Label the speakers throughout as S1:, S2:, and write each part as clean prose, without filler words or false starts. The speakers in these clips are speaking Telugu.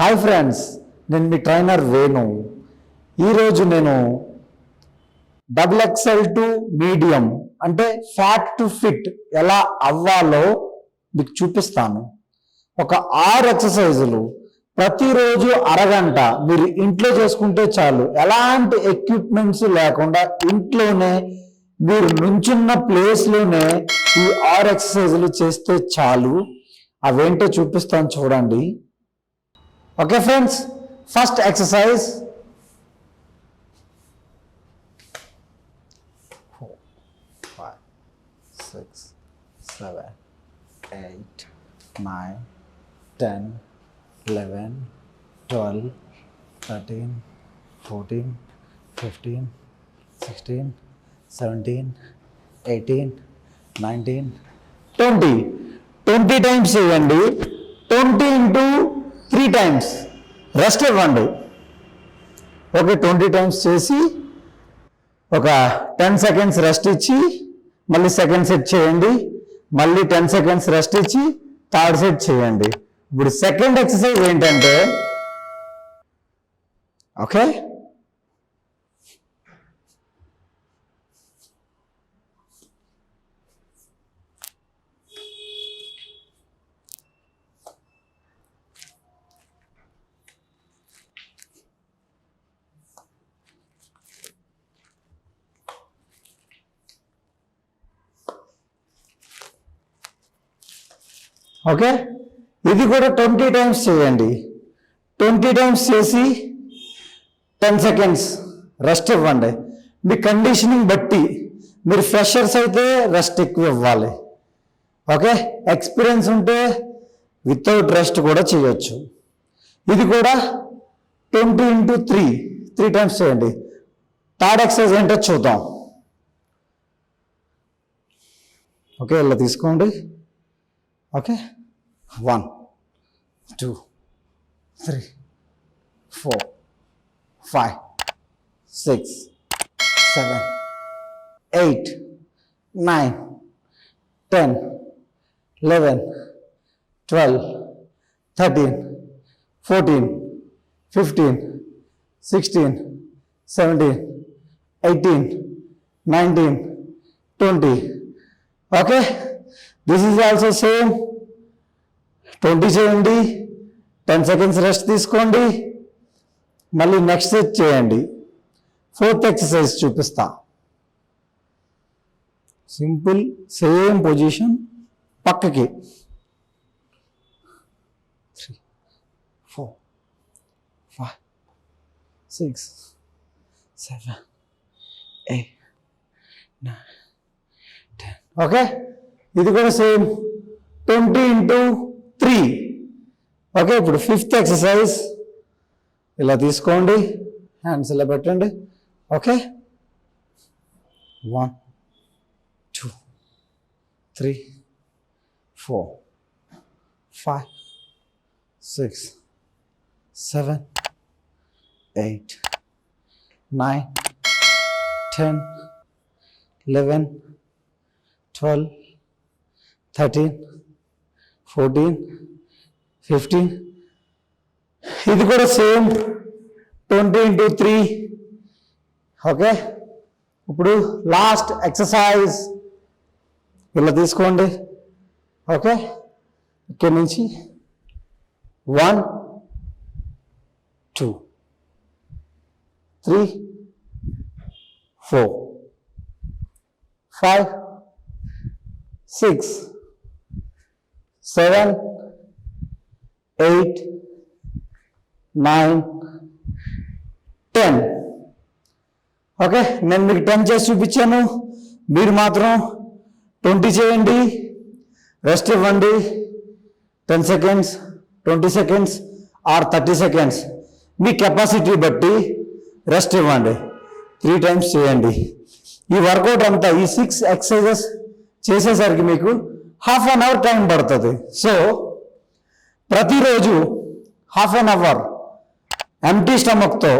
S1: హాయ్ ఫ్రెండ్స్, నేను మీ ట్రైనర్ వేణు. ఈరోజు నేను XXL టు మీడియం అంటే ఫ్యాట్ టు ఫిట్ ఎలా అవ్వాలో మీకు చూపిస్తాను. ఒక 6 ఎక్సర్సైజులు ప్రతిరోజు అరగంట మీరు ఇంట్లో చేసుకుంటే చాలు. ఎలాంటి ఎక్విప్మెంట్స్ లేకుండా ఇంట్లోనే మీరు నుంచున్న ప్లేస్లోనే ఈ 6 ఎక్సర్సైజులు చేస్తే చాలు. అవేంటో చూపిస్తాను చూడండి. Okay friends, first exercise 4, 5, 6, 7, 8, 9, 10, 11, 12, 13, 14, 15, 16, 17, 18, 19, 20. 20 times చేయండి. 20 into 3 times రెస్ట్ ఇవ్వండి. ఓకే, 20 టైమ్స్ చేసి ఒక 10 seconds రెస్ట్ ఇచ్చి మళ్ళీ సెకండ్ సెట్ చేయండి. మళ్ళీ 10 seconds రెస్ట్ ఇచ్చి థర్డ్ సెట్ చేయండి. ఇప్పుడు సెకండ్ ఎక్సర్సైజ్ ఏంటంటే ఓకే ఓకే ఇది కూడా 20 టైమ్స్ చేయండి. 20 టైమ్స్ చేసి 10 seconds రెస్ట్ ఇవ్వండి. మీ కండిషనింగ్ బట్టి మీరు ఫ్రెషర్స్ అయితే రెస్ట్ ఎక్కువ ఇవ్వాలి. ఓకే, ఎక్స్పీరియన్స్ ఉంటే వితౌట్ రెస్ట్ కూడా చేయొచ్చు. ఇది కూడా 20 into 3 టైమ్స్ చేయండి. థర్డ్ ఎక్సర్సైజ్ ఏంటో చూద్దాం. ఓకే, ఇలా తీసుకోండి. Okay, 1, 2, 3, 4, 5, 6, 7, 8, 9, 10, 11, 12, 13, 14, 15, 16, 17, 18, 19, 20. Okay, this is also same. 20 చేయండి, 10 seconds రెస్ట్ తీసుకోండి, మళ్ళీ నెక్స్ట్ సెట్ చేయండి. ఫోర్త్ ఎక్సర్సైజ్ చూపిస్తా. సింపుల్, సేమ్ పొజిషన్, పక్కకి 3, 4, 5, 6, 7, 8, 9, 10. ఓకే, ఇది కూడా సేమ్ 20 into 3. ఓకే, ఇప్పుడు ఫిఫ్త్ ఎక్సర్సైజ్ ఇలా తీసుకోండి, హ్యాండ్స్ ఇలా పెట్టండి. ఓకే, 1, 2, 3, 4, 5, 6, 7, 8, 9, 10, 11, 12, 13, 14, 15. ఇది కూడా సేమ్ 20 into 3. ఓకే, ఇప్పుడు లాస్ట్ ఎక్సర్సైజ్ ఇలా తీసుకోండి. ఓకే, ఇక్కడి నుంచి 1, 2, 3, 4, 5, 6, 7, 8, 9, 10. ఓకే, నేను మీకు 10 చేసి చూపించాను, మీరు మాత్రం 20 చేయండి. రెస్ట్ ఇవ్వండి 10 seconds, 20 seconds ఆర్ 30 seconds. మీ కెపాసిటీ బట్టి రెస్ట్ ఇవ్వండి. 3 times చేయండి. ఈ వర్కౌట్ అంతా, ఈ 6 ఎక్సర్సైజెస్ చేసేసరికి మీకు ½ an hour టైం పడుతుంది. సో ప్రతిరోజు ½ an hour ఎంటీ స్టమక్తో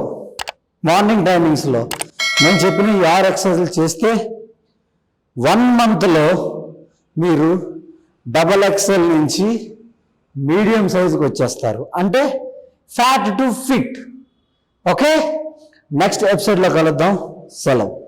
S1: మార్నింగ్ టైమింగ్స్లో నేను చెప్పిన ఈ 6 ఎక్సర్సైజులు చేస్తే 1 monthలో మీరు XXL నుంచి మీడియం సైజుకి వచ్చేస్తారు. అంటే fat to fit. Okay, next ఎపిసోడ్లో కలుద్దాం. సెలవు.